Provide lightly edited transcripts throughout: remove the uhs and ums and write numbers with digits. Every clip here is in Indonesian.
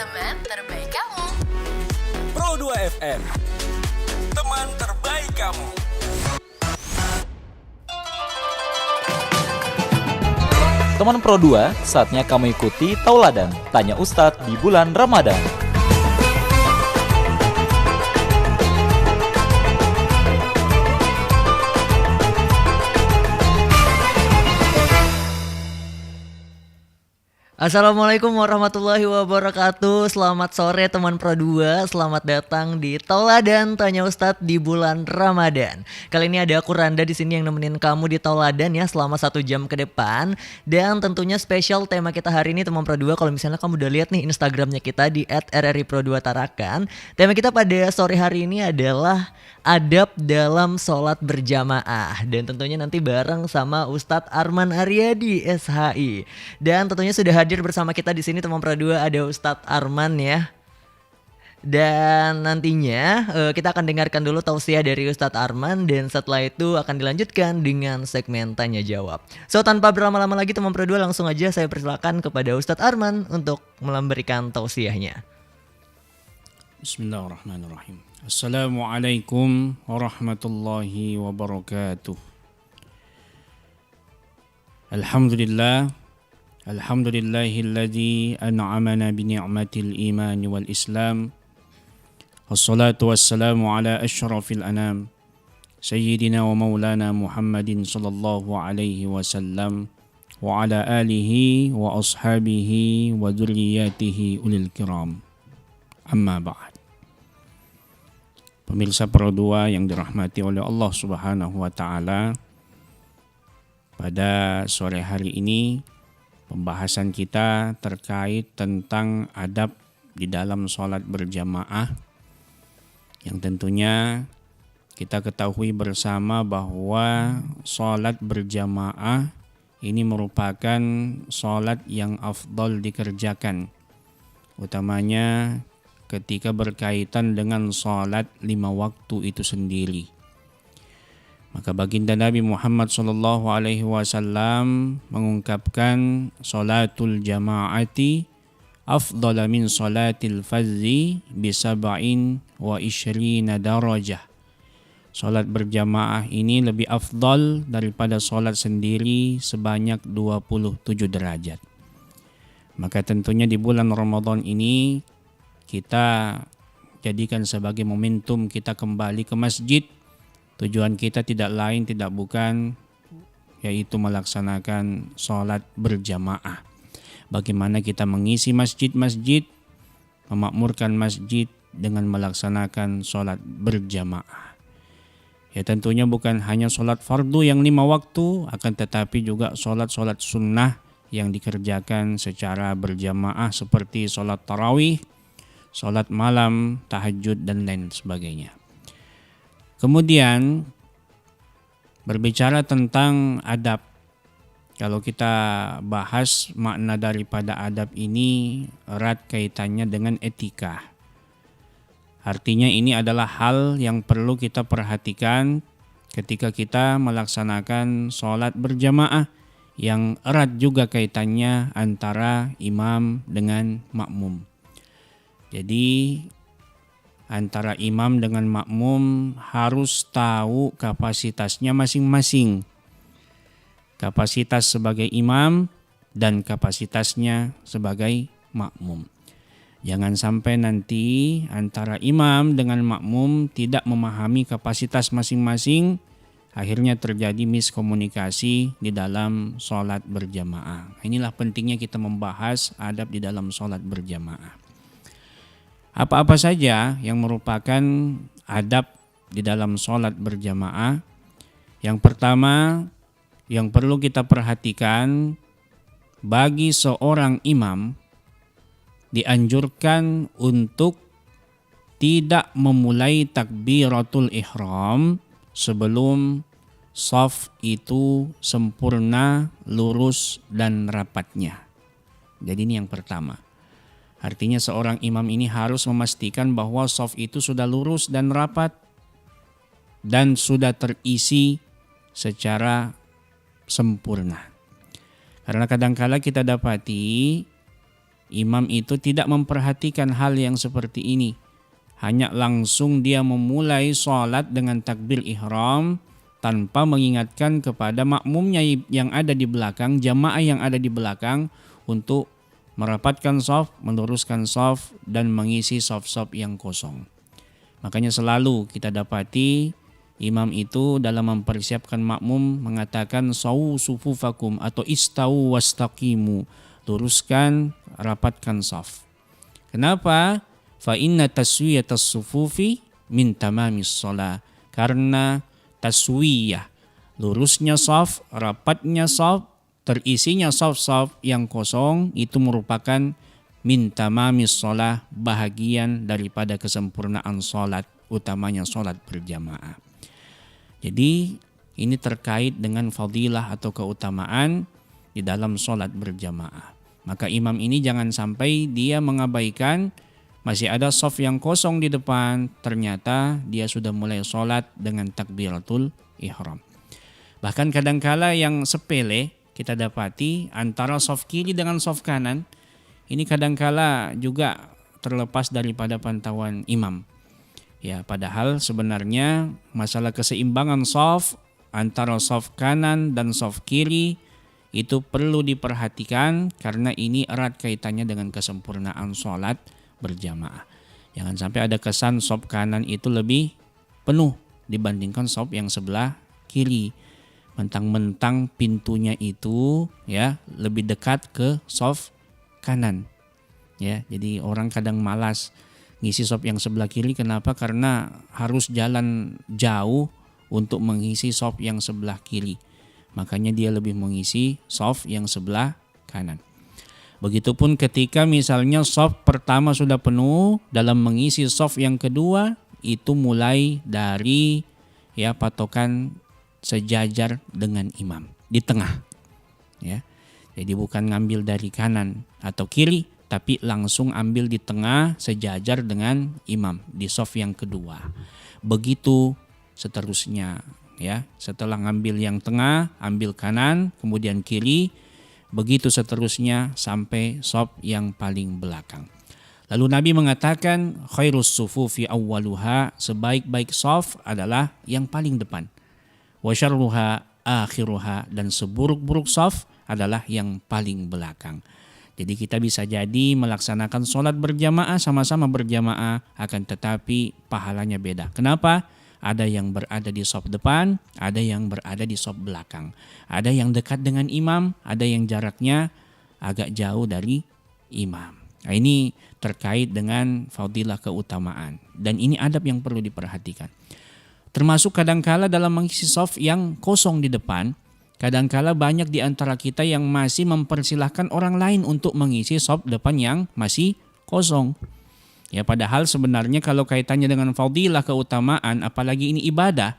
teman terbaik kamu. Pro 2 FM, teman terbaik kamu. Teman Pro 2, saatnya kamu ikuti Tauladan Tanya Ustadz di bulan Ramadan. Assalamualaikum warahmatullahi wabarakatuh. Selamat sore teman Pro 2. Selamat datang di Tauladan Tanya Ustadz di bulan Ramadan. Kali ini ada aku Randa di sini yang nemenin kamu di Tauladan ya selama 1 jam ke depan. Dan tentunya spesial tema kita hari ini teman Pro 2. Kalau misalnya kamu udah lihat nih Instagramnya kita di @rripro2 Tarakan. Tema kita pada sore hari ini adalah adab dalam sholat berjamaah. Dan tentunya nanti bareng sama Ustadz Arman Aryadi SHI. Dan tentunya sudah hadir bersama kita di sini teman Pro 2 ada Ustadz Arman ya. Dan nantinya kita akan dengarkan dulu tausiah dari Ustadz Arman dan setelah itu akan dilanjutkan dengan segmen tanya jawab. So tanpa berlama-lama lagi teman Pro 2 langsung aja saya persilakan kepada Ustadz Arman untuk memberikan tausiahnya. Bismillahirrahmanirrahim. Assalamualaikum warahmatullahi wabarakatuh. Alhamdulillahilladzi an'amana bi ni'matil iman wal islam. Wassalatu wassalamu ala asyrafil anam sayyidina wa maulana Muhammadin sallallahu alaihi wasallam wa ala alihi wa ashabihi wa dzurriyyatihi ulil kiram. Amma ba'd. Pemirsa Pro 2 yang dirahmati oleh Allah Subhanahu wa taala, pada sore hari ini pembahasan kita terkait tentang adab di dalam sholat berjamaah yang tentunya kita ketahui bersama bahwa sholat berjamaah ini merupakan sholat yang afdal dikerjakan, utamanya ketika berkaitan dengan sholat 5 waktu itu sendiri. Maka baginda Nabi Muhammad SAW mengungkapkan sholatul jama'ati afdala min sholatil fadzi bisab'in wa ishrina darajah. Sholat berjamaah ini lebih afdal daripada sholat sendiri sebanyak 27 derajat. Maka tentunya di bulan Ramadan ini kita jadikan sebagai momentum kita kembali ke masjid. Tujuan kita tidak lain tidak bukan yaitu melaksanakan sholat berjamaah. Bagaimana kita mengisi masjid-masjid, memakmurkan masjid dengan melaksanakan sholat berjamaah. Ya tentunya bukan hanya sholat fardu yang 5 waktu, akan tetapi juga sholat-sholat sunnah yang dikerjakan secara berjamaah seperti sholat tarawih, sholat malam, tahajud dan lain sebagainya. Kemudian berbicara tentang adab. Kalau kita bahas makna daripada adab ini erat kaitannya dengan etika. Artinya ini adalah hal yang perlu kita perhatikan ketika kita melaksanakan sholat berjamaah yang erat juga kaitannya antara imam dengan makmum. Jadi antara imam dengan makmum harus tahu kapasitasnya masing-masing. Kapasitas sebagai imam dan kapasitasnya sebagai makmum. Jangan sampai nanti antara imam dengan makmum tidak memahami kapasitas masing-masing, akhirnya terjadi miskomunikasi di dalam sholat berjamaah. Inilah pentingnya kita membahas adab di dalam sholat berjamaah. Apa-apa saja yang merupakan adab di dalam sholat berjamaah? Yang pertama yang perlu kita perhatikan, bagi seorang imam dianjurkan untuk tidak memulai takbiratul ihram sebelum shaf itu sempurna, lurus dan rapatnya. Jadi ini yang pertama. Artinya seorang imam ini harus memastikan bahwa shaf itu sudah lurus dan rapat dan sudah terisi secara sempurna. Karena kadangkala kita dapati imam itu tidak memperhatikan hal yang seperti ini. Hanya langsung dia memulai sholat dengan takbir ihram tanpa mengingatkan kepada makmumnya yang ada di belakang, jamaah yang ada di belakang untuk merapatkan shaf, meluruskan shaf dan mengisi shaf-shaf yang kosong. Makanya selalu kita dapati imam itu dalam mempersiapkan makmum mengatakan sawu sufufakum atau istau wastaqimu, luruskan, rapatkan shaf. Kenapa? Fa inna taswiyatas sufufi min tamamis shalah. Karena taswiyah, lurusnya shaf, rapatnya shaf, terisinya shaf-shaf yang kosong itu merupakan min tamamis shalah, bahagian daripada kesempurnaan sholat, utamanya sholat berjamaah. Jadi ini terkait dengan fadilah atau keutamaan di dalam sholat berjamaah. Maka imam ini jangan sampai dia mengabaikan masih ada shaf yang kosong di depan, ternyata dia sudah mulai sholat dengan takbiratul ihram. Bahkan kadangkala yang sepele kita dapati antara shaf kiri dengan shaf kanan, ini kadangkala juga terlepas daripada pantauan imam. Ya, padahal sebenarnya masalah keseimbangan shaf antara shaf kanan dan shaf kiri itu perlu diperhatikan karena ini erat kaitannya dengan kesempurnaan sholat berjamaah. Jangan sampai ada kesan shaf kanan itu lebih penuh dibandingkan shaf yang sebelah kiri. Mentang-mentang pintunya itu ya lebih dekat ke shaf kanan. Ya, jadi orang kadang malas ngisi shaf yang sebelah kiri. Kenapa? Karena harus jalan jauh untuk mengisi shaf yang sebelah kiri. Makanya dia lebih mengisi shaf yang sebelah kanan. Begitupun ketika misalnya shaf pertama sudah penuh, dalam mengisi shaf yang kedua itu mulai dari ya patokan sejajar dengan imam di tengah. Ya. Jadi bukan ngambil dari kanan atau kiri, tapi langsung ambil di tengah sejajar dengan imam di shaf yang kedua. Begitu seterusnya ya. Setelah ngambil yang tengah, ambil kanan, kemudian kiri, begitu seterusnya sampai shaf yang paling belakang. Lalu Nabi mengatakan khairus sufufi awwaluha, sebaik-baik shaf adalah yang paling depan. Wa syarruha akhiruha, dan seburuk-buruk shaf adalah yang paling belakang. Jadi kita bisa jadi melaksanakan sholat berjamaah, sama-sama berjamaah, akan tetapi pahalanya beda. Kenapa? Ada yang berada di shaf depan, ada yang berada di shaf belakang. Ada yang dekat dengan imam, ada yang jaraknya agak jauh dari imam. Nah, ini terkait dengan fadilah keutamaan. Dan ini adab yang perlu diperhatikan. Termasuk kadangkala dalam mengisi shaf yang kosong di depan, kadangkala banyak di antara kita yang masih mempersilahkan orang lain untuk mengisi shaf depan yang masih kosong. Ya, padahal sebenarnya kalau kaitannya dengan fadilah keutamaan, apalagi ini ibadah,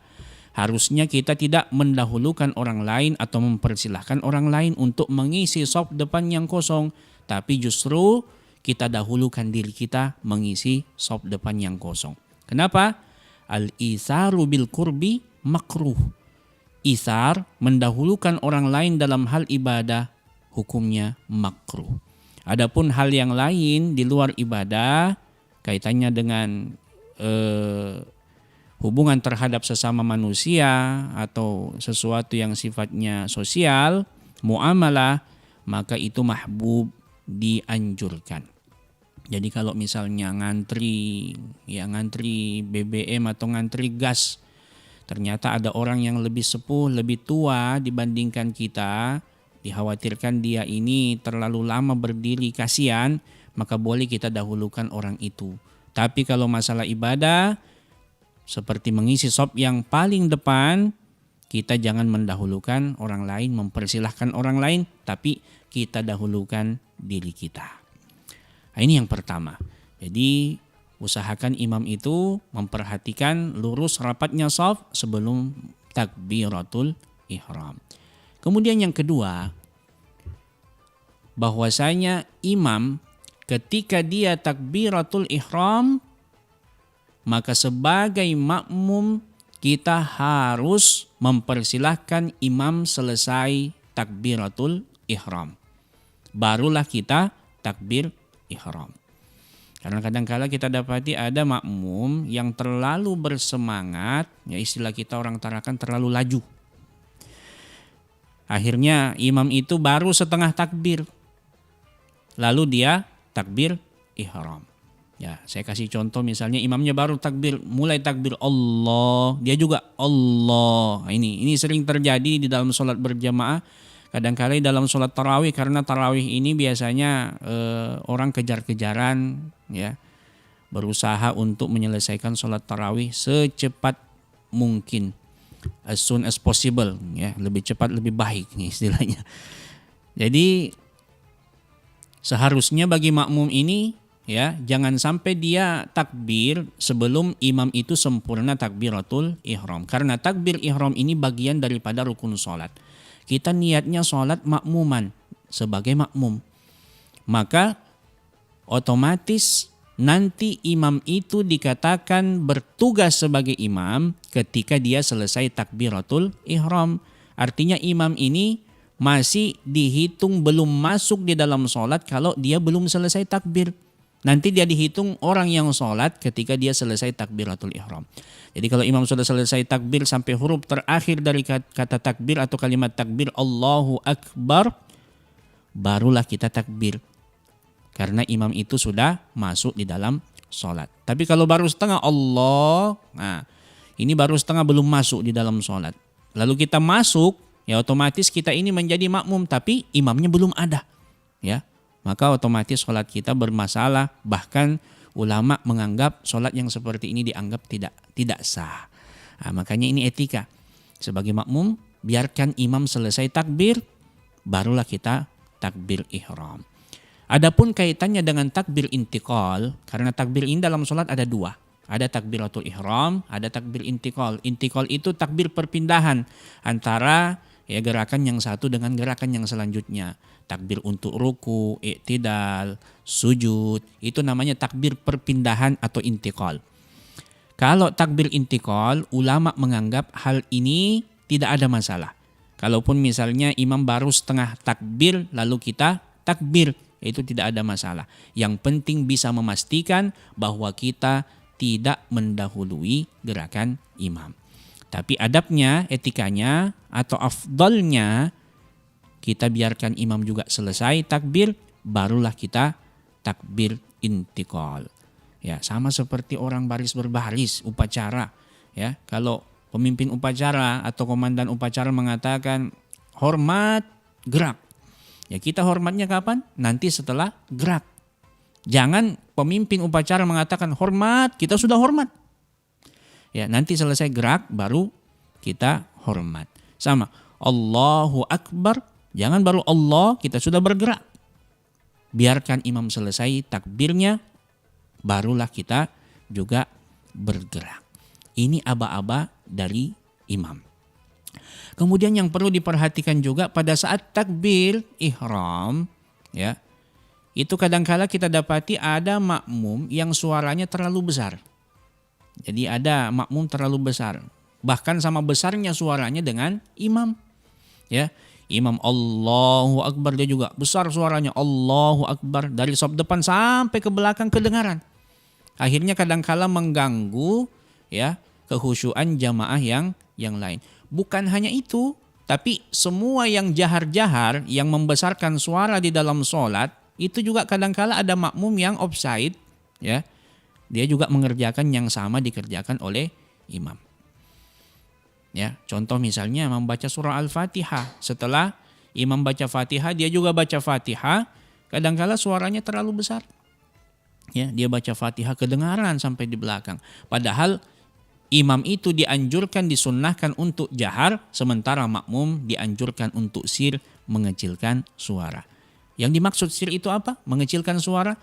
harusnya kita tidak mendahulukan orang lain atau mempersilahkan orang lain untuk mengisi shaf depan yang kosong, tapi justru kita dahulukan diri kita mengisi shaf depan yang kosong. Kenapa? Al-isaru bil qurbi makruh. Isar, mendahulukan orang lain dalam hal ibadah, hukumnya makruh. Adapun hal yang lain di luar ibadah, kaitannya dengan hubungan terhadap sesama manusia atau sesuatu yang sifatnya sosial, muamalah, maka itu mahbub, dianjurkan. Jadi kalau misalnya ngantri BBM atau ngantri gas, ternyata ada orang yang lebih sepuh, lebih tua dibandingkan kita, dikhawatirkan dia ini terlalu lama berdiri, kasihan, maka boleh kita dahulukan orang itu. Tapi kalau masalah ibadah, seperti mengisi shaf yang paling depan, kita jangan mendahulukan orang lain, mempersilahkan orang lain, tapi kita dahulukan diri kita. Nah, ini yang pertama. Jadi usahakan imam itu memperhatikan lurus rapatnya shaf sebelum takbiratul ihram. Kemudian yang kedua, bahwasanya imam ketika dia takbiratul ihram, maka sebagai makmum kita harus mempersilahkan imam selesai takbiratul ihram. Barulah kita takbir ihram. Karena kadang-kala kita dapati ada makmum yang terlalu bersemangat, ya istilah kita orang Tarakan terlalu laju. Akhirnya imam itu baru setengah takbir, lalu dia takbir ihram. Ya, saya kasih contoh misalnya imamnya baru takbir, mulai takbir Allah, dia juga Allah. Ini sering terjadi di dalam sholat berjamaah. Kadang-kala dalam sholat tarawih, karena tarawih ini biasanya orang kejar-kejaran, ya, berusaha untuk menyelesaikan sholat tarawih secepat mungkin, as soon as possible, ya, lebih cepat lebih baik nih istilahnya. Jadi seharusnya bagi makmum ini, ya, jangan sampai dia takbir sebelum imam itu sempurna takbiratul ihram. Karena takbir ihram ini bagian daripada rukun sholat. Kita niatnya sholat makmuman sebagai makmum. Maka otomatis nanti imam itu dikatakan bertugas sebagai imam ketika dia selesai takbiratul ihram. Artinya imam ini masih dihitung belum masuk di dalam sholat kalau dia belum selesai takbir. Nanti dia dihitung orang yang sholat ketika dia selesai takbiratul ihram. Jadi kalau imam sudah selesai takbir sampai huruf terakhir dari kata takbir atau kalimat takbir Allahu Akbar, barulah kita takbir. Karena imam itu sudah masuk di dalam sholat. Tapi kalau baru setengah Allah, nah ini baru setengah belum masuk di dalam sholat. Lalu kita masuk, ya otomatis kita ini menjadi makmum tapi imamnya belum ada. Ya, maka otomatis sholat kita bermasalah. Bahkan ulama menganggap sholat yang seperti ini dianggap tidak sah. Nah, makanya ini etika. Sebagai makmum, biarkan imam selesai takbir, barulah kita takbir ihram. Adapun kaitannya dengan takbir intiqal, karena takbir ini dalam sholat ada dua. Ada takbiratul ihram, ada takbir intiqal. Intiqal itu takbir perpindahan antara ya gerakan yang satu dengan gerakan yang selanjutnya. Takbir untuk ruku, i'tidal, sujud, itu namanya takbir perpindahan atau intiqal. Kalau takbir intiqal, ulama menganggap hal ini tidak ada masalah. Kalaupun misalnya imam baru setengah takbir lalu kita takbir, itu tidak ada masalah. Yang penting bisa memastikan bahwa kita tidak mendahului gerakan imam. Tapi adabnya, etikanya atau afdalnya, kita biarkan imam juga selesai takbir, barulah kita takbir intiqal. Ya, sama seperti orang baris berbaris upacara. Ya, kalau pemimpin upacara atau komandan upacara mengatakan hormat, gerak. Ya, kita hormatnya kapan? Nanti setelah gerak. Jangan pemimpin upacara mengatakan hormat, kita sudah hormat. Ya, nanti selesai gerak baru kita hormat. Sama, Allahu Akbar. Jangan baru Allah kita sudah bergerak. Biarkan imam selesai takbirnya, barulah kita juga bergerak. Ini aba-aba dari imam. Kemudian yang perlu diperhatikan juga pada saat takbir ihram, ya, itu kadangkala kita dapati ada makmum yang suaranya terlalu besar. Jadi ada makmum terlalu besar, bahkan sama besarnya suaranya dengan imam. Ya, imam Allahu Akbar, dia juga besar suaranya Allahu Akbar, dari saf depan sampai ke belakang kedengaran. Akhirnya kadangkala mengganggu ya kehusyuan jamaah yang lain. Bukan hanya itu, tapi semua yang jahar-jahar yang membesarkan suara di dalam sholat itu juga kadangkala ada makmum yang offside, ya. Dia juga mengerjakan yang sama dikerjakan oleh imam. Ya, contoh misalnya membaca surah Al-Fatihah. Setelah imam baca Fatihah, dia juga baca Fatihah. Kadangkala suaranya terlalu besar. Ya, dia baca Fatihah kedengaran sampai di belakang. Padahal imam itu dianjurkan, disunnahkan untuk jahar, sementara makmum dianjurkan untuk sir, mengecilkan suara. Yang dimaksud sir itu apa? Mengecilkan suara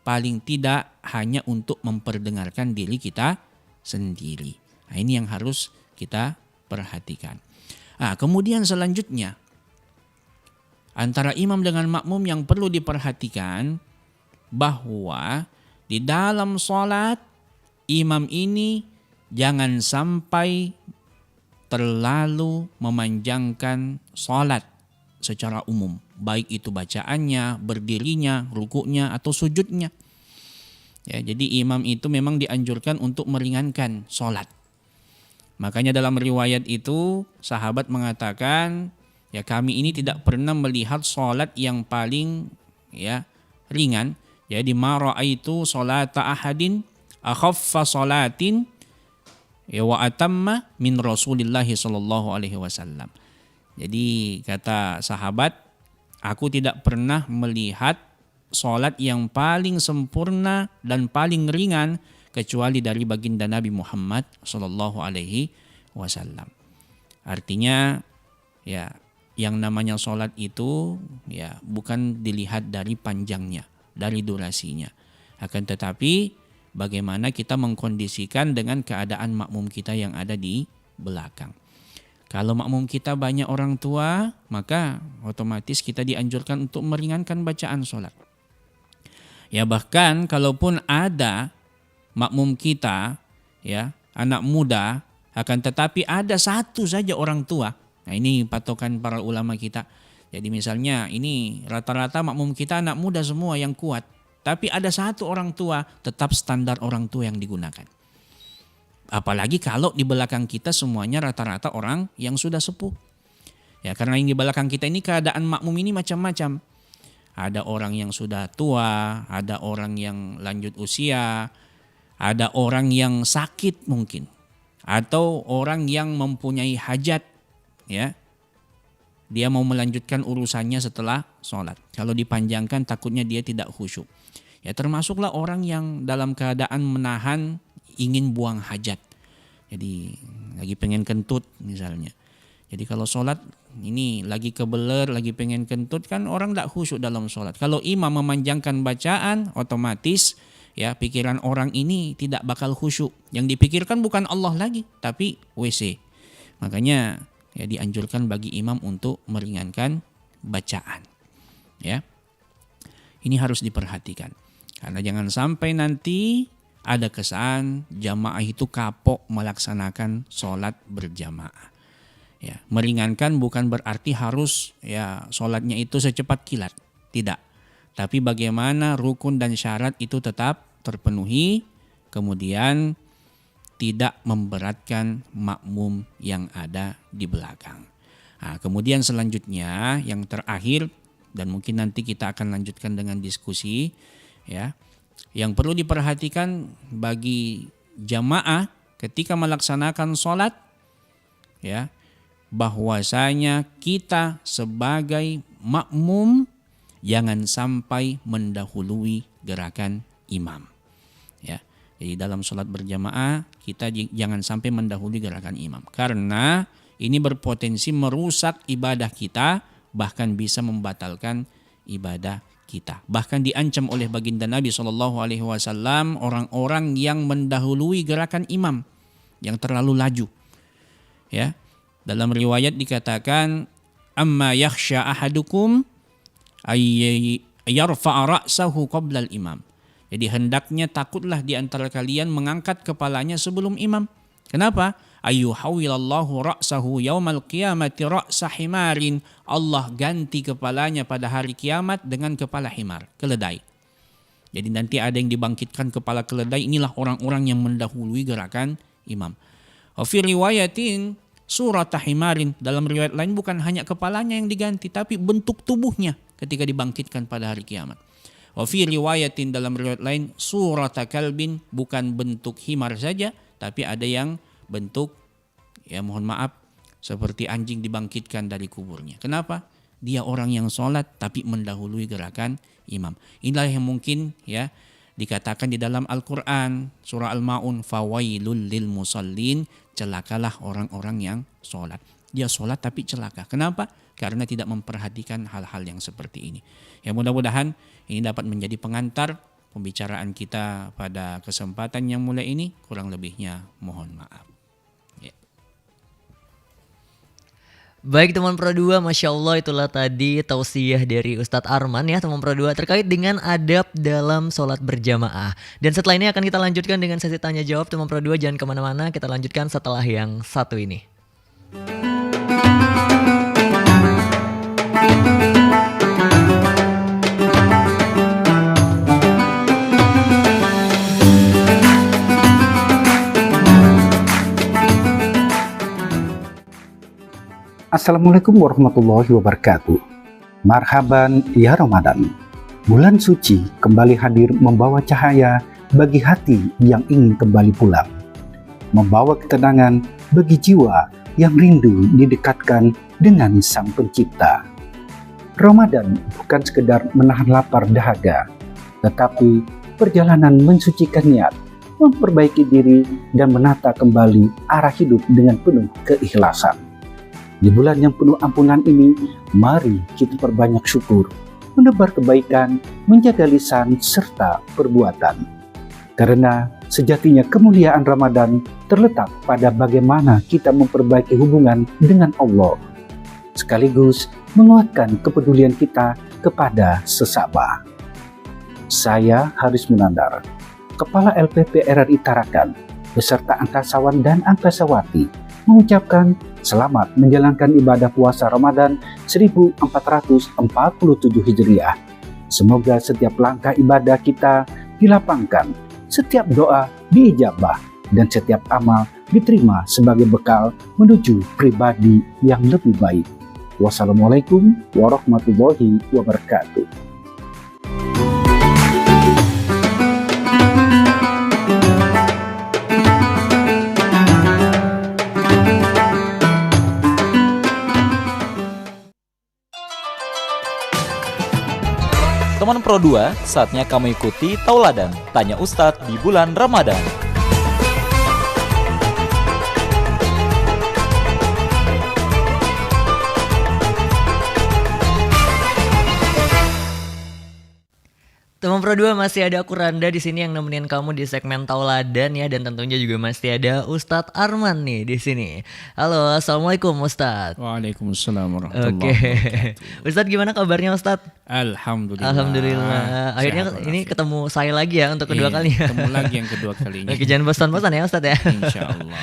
paling tidak hanya untuk memperdengarkan diri kita sendiri. Nah, ini yang harus kita perhatikan. Nah, kemudian selanjutnya antara imam dengan makmum yang perlu diperhatikan bahwa di dalam sholat imam ini jangan sampai terlalu memanjangkan sholat secara umum. baik itu bacaannya, berdirinya, rukuknya atau sujudnya. Ya, jadi imam itu memang dianjurkan untuk meringankan sholat. Makanya dalam riwayat itu sahabat mengatakan, ya kami ini tidak pernah melihat sholat yang paling ringan. Jadi ma ra'aitu sholata ahadin akhaffa sholatin wa atamma min Rasulillahi sallallahu alaihi wasallam. Jadi kata sahabat, aku tidak pernah melihat sholat yang paling sempurna dan paling ringan kecuali dari baginda Nabi Muhammad sallallahu alaihi wasallam. Artinya ya yang namanya sholat itu ya bukan dilihat dari panjangnya, dari durasinya. Akan tetapi bagaimana kita mengkondisikan dengan keadaan makmum kita yang ada di belakang. Kalau makmum kita banyak orang tua, maka otomatis kita dianjurkan untuk meringankan bacaan sholat. Ya bahkan kalaupun ada makmum kita, ya anak muda, akan tetapi ada satu saja orang tua. Nah ini patokan para ulama kita. Jadi misalnya ini rata-rata makmum kita anak muda semua yang kuat. Tapi ada satu orang tua, tetap standar orang tua yang digunakan. Apalagi kalau di belakang kita semuanya rata-rata orang yang sudah sepuh. Ya karena yang di belakang kita ini keadaan makmum ini macam-macam. Ada orang yang sudah tua, ada orang yang lanjut usia, ada orang yang sakit mungkin. Atau orang yang mempunyai hajat, ya. Dia mau melanjutkan urusannya setelah sholat. Kalau dipanjangkan takutnya dia tidak khusyuk. Ya termasuklah orang yang dalam keadaan menahan ingin buang hajat. Jadi lagi pengen kentut misalnya. Jadi kalau sholat ini lagi kebeler, lagi pengen kentut kan orang tidak khusyuk dalam sholat. Kalau imam memanjangkan bacaan otomatis ya pikiran orang ini tidak bakal khusyuk. Yang dipikirkan bukan Allah lagi tapi WC. Makanya ya dianjurkan bagi imam untuk meringankan bacaan. Ya. Ini harus diperhatikan. Karena jangan sampai nanti ada kesan jamaah itu kapok melaksanakan sholat berjamaah. Ya, meringankan bukan berarti harus ya sholatnya itu secepat kilat. Tidak. Tapi bagaimana rukun dan syarat itu tetap terpenuhi. Kemudian tidak memberatkan makmum yang ada di belakang. Nah, kemudian selanjutnya yang terakhir dan mungkin nanti kita akan lanjutkan dengan diskusi ya. Yang perlu diperhatikan bagi jamaah ketika melaksanakan sholat ya, bahwasanya kita sebagai makmum jangan sampai mendahului gerakan imam. Ya. Jadi dalam sholat berjamaah kita jangan sampai mendahului gerakan imam. Karena ini berpotensi merusak ibadah kita, bahkan bisa membatalkan ibadah kita. Bahkan diancam oleh baginda Nabi SAW orang-orang yang mendahului gerakan imam yang terlalu laju. Ya, dalam riwayat dikatakan amma yakhsha ahadukum ay yarfa'a ra'sahu qabla al-imam. Jadi hendaknya takutlah di antara kalian mengangkat kepalanya sebelum imam. Kenapa? Ayyuhawilallahu ra'sahu yaumal qiyamati ra'sa himarin. Allah ganti kepalanya pada hari kiamat dengan kepala himar, keledai. Jadi nanti ada yang dibangkitkan kepala keledai, inilah orang-orang yang mendahului gerakan imam. Wa fi riwayatin surat himarin, dalam riwayat lain bukan hanya kepalanya yang diganti tapi bentuk tubuhnya ketika dibangkitkan pada hari kiamat. Wa fi riwayatin, dalam riwayat lain surat kalbin, bukan bentuk himar saja tapi ada yang bentuk ya mohon maaf seperti anjing dibangkitkan dari kuburnya. Kenapa? Dia orang yang sholat tapi mendahului gerakan imam. Inilah yang mungkin ya dikatakan di dalam Al-Quran surah Al-Ma'un, fawailul lil musallin, celakalah orang-orang yang sholat. Dia sholat tapi celaka. Kenapa? Karena tidak memperhatikan hal-hal yang seperti ini. Ya mudah-mudahan ini dapat menjadi pengantar pembicaraan kita pada kesempatan yang mulai ini. Kurang lebihnya mohon maaf. Baik teman Pro 2, Masya Allah itulah tadi tausiah dari Ustadz Arman ya teman Pro 2 terkait dengan adab dalam sholat berjamaah. Dan setelah ini akan kita lanjutkan dengan sesi tanya jawab teman Pro 2, jangan kemana-mana, kita lanjutkan setelah yang satu ini. Assalamualaikum warahmatullahi wabarakatuh. Marhaban ya Ramadan. Bulan suci kembali hadir membawa cahaya bagi hati yang ingin kembali pulang. Membawa ketenangan bagi jiwa yang rindu didekatkan dengan Sang Pencipta. Ramadan bukan sekedar menahan lapar dahaga, tetapi perjalanan mensucikan niat, memperbaiki diri dan menata kembali arah hidup dengan penuh keikhlasan. Di bulan yang penuh ampunan ini, mari kita perbanyak syukur, menebar kebaikan, menjaga lisan serta perbuatan. Karena sejatinya kemuliaan Ramadan terletak pada bagaimana kita memperbaiki hubungan dengan Allah, sekaligus menguatkan kepedulian kita kepada sesama. Saya Haris Munandar, Kepala LPP RRI Tarakan, beserta angkasawan dan angkasawati, mengucapkan selamat menjalankan ibadah puasa Ramadan 1447 Hijriah. Semoga setiap langkah ibadah kita dilapangkan, setiap doa diijabah, dan setiap amal diterima sebagai bekal menuju pribadi yang lebih baik. Wassalamualaikum warahmatullahi wabarakatuh. Teman Pro 2, saatnya kamu ikuti Tauladan Tanya Ustadz di bulan Ramadan. Teman Pro 2, masih ada aku Randa di sini yang nemenin kamu di segmen Tauladan ya, dan tentunya juga masih ada Ustadz Arman nih di sini. Halo, assalamualaikum Ustadz. Waalaikumsalam warahmatullahi Oke, wabarakatuh. Ustadz gimana kabarnya Ustadz? Alhamdulillah. Alhamdulillah. Akhirnya Sehat ini walafiat. ketemu saya lagi ya untuk kedua Iya, kalinya. Ketemu lagi yang kedua kalinya. Oke, jangan bosan-bosan ya Ustadz ya. Insya Allah.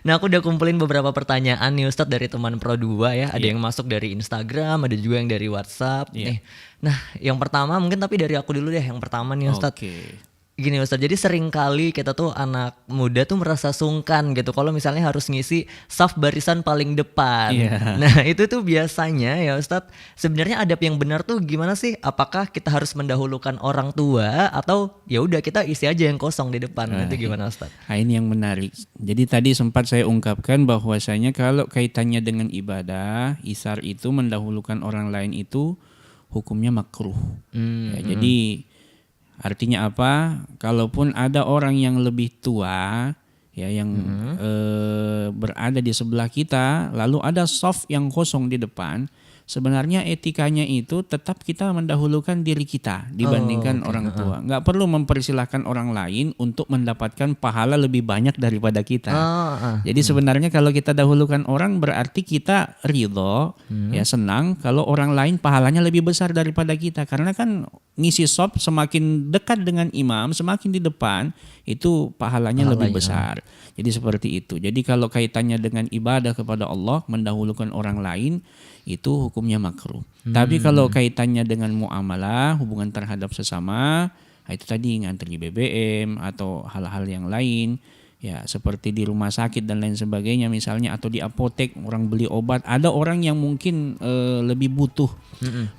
Nah, aku udah kumpulin beberapa pertanyaan nih Ustadz dari teman Pro 2 ya. Ada Iya. yang masuk dari Instagram, ada juga yang dari WhatsApp Iya. nih. Nah, yang pertama mungkin tapi dari aku dulu deh. Yang pertama nih Ustadz. Oke. Gini Ustadz, jadi sering kali kita tuh anak muda tuh merasa sungkan gitu kalau misalnya harus ngisi saf barisan paling depan. Iya. Nah, itu tuh biasanya ya Ustadz, sebenarnya adab yang benar tuh gimana sih? Apakah kita harus mendahulukan orang tua atau ya udah kita isi aja yang kosong di depan? Itu gimana Ustadz? Nah, ini yang menarik. Jadi tadi sempat saya ungkapkan bahwasanya kalau kaitannya dengan ibadah, isar itu mendahulukan orang lain itu hukumnya makruh. Ya, jadi artinya apa? Kalaupun ada orang yang lebih tua ya yang berada di sebelah kita, lalu ada soft yang kosong di depan, sebenarnya etikanya itu tetap kita mendahulukan diri kita dibandingkan orang tua. Nggak perlu mempersilahkan orang lain untuk mendapatkan pahala lebih banyak daripada kita. Jadi sebenarnya kalau kita dahulukan orang berarti kita ridho, ya senang kalau orang lain pahalanya lebih besar daripada kita. Karena kan ngisi sop semakin dekat dengan imam, semakin di depan itu pahalanya lebih besar. Jadi seperti itu. Jadi kalau kaitannya dengan ibadah kepada Allah, mendahulukan orang lain itu hukumnya makruh. Tapi kalau kaitannya dengan muamalah, hubungan terhadap sesama, itu tadi ngantri BBM atau hal-hal yang lain, ya seperti di rumah sakit dan lain sebagainya misalnya, atau di apotek orang beli obat, ada orang yang mungkin lebih butuh,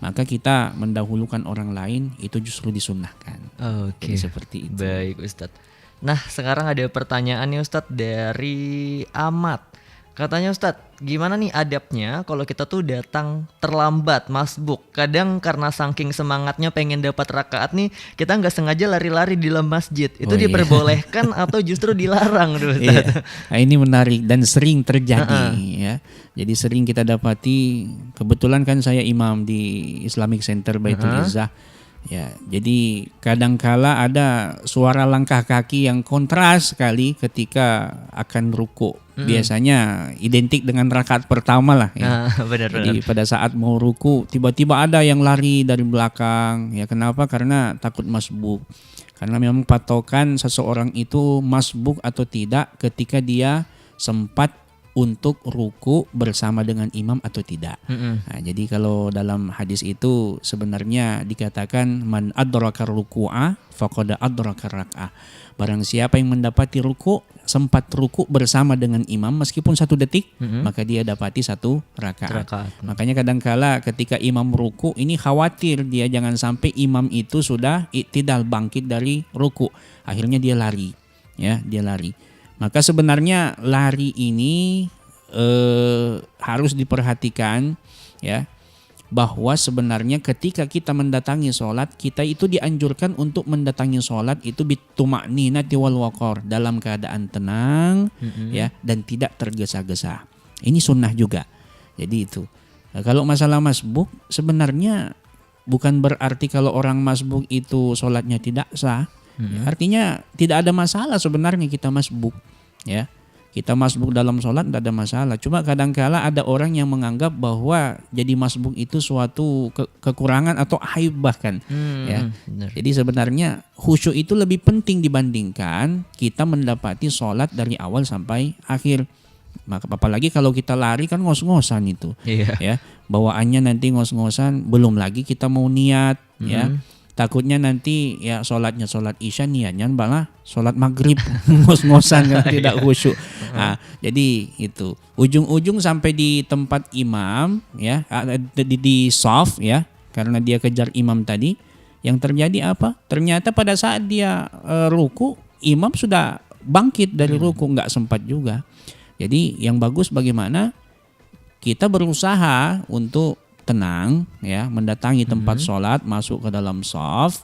maka kita mendahulukan orang lain itu justru disunnahkan. Oke. Jadi seperti itu. Baik Ustadz. Nah, sekarang ada pertanyaan nih Ustadz dari Ahmad. Katanya Ustadz, gimana nih adabnya kalau kita tuh datang terlambat masbuk? Kadang karena saking semangatnya pengen dapat rakaat nih, kita nggak sengaja lari-lari di dalam masjid. Itu Oh, iya. diperbolehkan atau justru dilarang tuh Ustadz? Iya. Nah, ini menarik dan sering terjadi ya. Jadi sering kita dapati, kebetulan kan saya imam di Islamic Center Baitul Izzah. Ya, jadi kadangkala ada suara langkah kaki yang kontras sekali ketika akan ruku. Biasanya identik dengan rakaat pertama lah ya. Benar-benar. Jadi pada saat mau ruku tiba-tiba ada yang lari dari belakang. Ya kenapa? Karena takut masbuk. Karena memang patokan seseorang itu masbuk atau tidak ketika dia sempat untuk ruku bersama dengan imam atau tidak. Nah, jadi kalau dalam hadis itu sebenarnya dikatakan man adraka ruku'a faqad adraka rak'ah. Barang siapa yang mendapati ruku, sempat ruku bersama dengan imam meskipun 1 detik, maka dia dapati 1 rakaat. Makanya kadangkala ketika imam ruku ini khawatir dia jangan sampai imam itu sudah i'tidal, bangkit dari ruku. Akhirnya dia lari. Ya, dia lari. Maka sebenarnya lari ini harus diperhatikan, ya, bahwa sebenarnya ketika kita mendatangi sholat, kita itu dianjurkan untuk mendatangi sholat itu bituma'ninati wal waqar, dalam keadaan tenang, ya, dan tidak tergesa-gesa. Ini sunnah juga. Jadi itu. Nah, kalau masalah masbuk sebenarnya bukan berarti kalau orang masbuk itu sholatnya tidak sah. Artinya tidak ada masalah sebenarnya kita masbuk, ya. Kita masbuk dalam sholat tidak ada masalah. Cuma kadangkala ada orang yang menganggap bahwa jadi masbuk itu suatu kekurangan atau aib bahkan, ya. Jadi sebenarnya khusyuk itu lebih penting dibandingkan kita mendapati sholat dari awal sampai akhir. Maka apalagi kalau kita lari kan ngos-ngosan itu, ya. Bawaannya nanti ngos-ngosan. Belum lagi kita mau niat, ya. Takutnya nanti ya sholatnya sholat isya, niatnya malah sholat maghrib ngos-ngosan kan tidak khusyuk. Nah, jadi itu ujung-ujung sampai di tempat imam, ya, di shaf, ya, karena dia kejar imam tadi. Yang terjadi apa? Ternyata pada saat dia ruku, imam sudah bangkit dari ruku, nggak sempat juga. Jadi yang bagus bagaimana kita berusaha untuk tenang, ya, mendatangi tempat sholat, masuk ke dalam shaf.